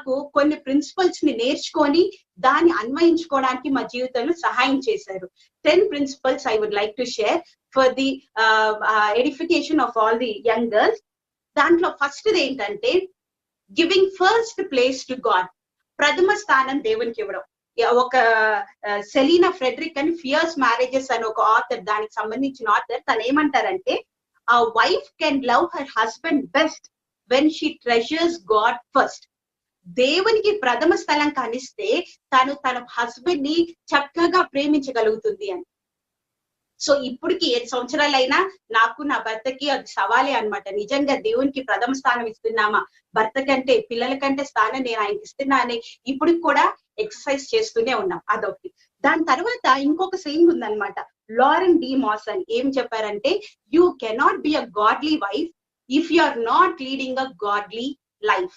మాకు కొన్ని ప్రిన్సిపల్స్ ని నేర్చుకొని దాన్ని అన్వయించుకోవడానికి మా జీవితంలో సహాయం చేశారు. 10 principles I would like to share for the edification of all the young girls. దాంట్లో ఫస్ట్ ఏంటంటే giving first place to God. ప్రథమ స్థానం దేవునికి ఇవ్వడం. ఒక సెలీనా ఫ్రెడరిక్ అని ఫియర్స్ మ్యారేజెస్ అని ఒక ఆథర్, దానికి సంబంధించిన ఆథర్, తను ఏమంటారంటే a wife can love her husband best when she treasures God first. దేవునికి ప్రథమ స్థలం కనిస్తే తను తన హస్బెండ్ ని చక్కగా ప్రేమించగలుగుతుంది అని. సో ఇప్పటికి 7 సంవత్సరాలైనా నాకు నా భర్తకి అది సవాలే అనమాట. నిజంగా దేవునికి ప్రథమ స్థానం ఇస్తున్నామా, భర్త కంటే పిల్లల కంటే స్థానం నేను ఆయనకి ఇస్తున్నా అని ఇప్పటికి కూడా ఎక్సర్సైజ్ చేస్తూనే ఉన్నాం. అదొకటి. దాని తర్వాత ఇంకొక సేయింగ్ ఉందన్నమాట. లారెన్ డి మాస్ అని ఏం చెప్పారంటే, you cannot be a godly wife if you are not leading a godly life.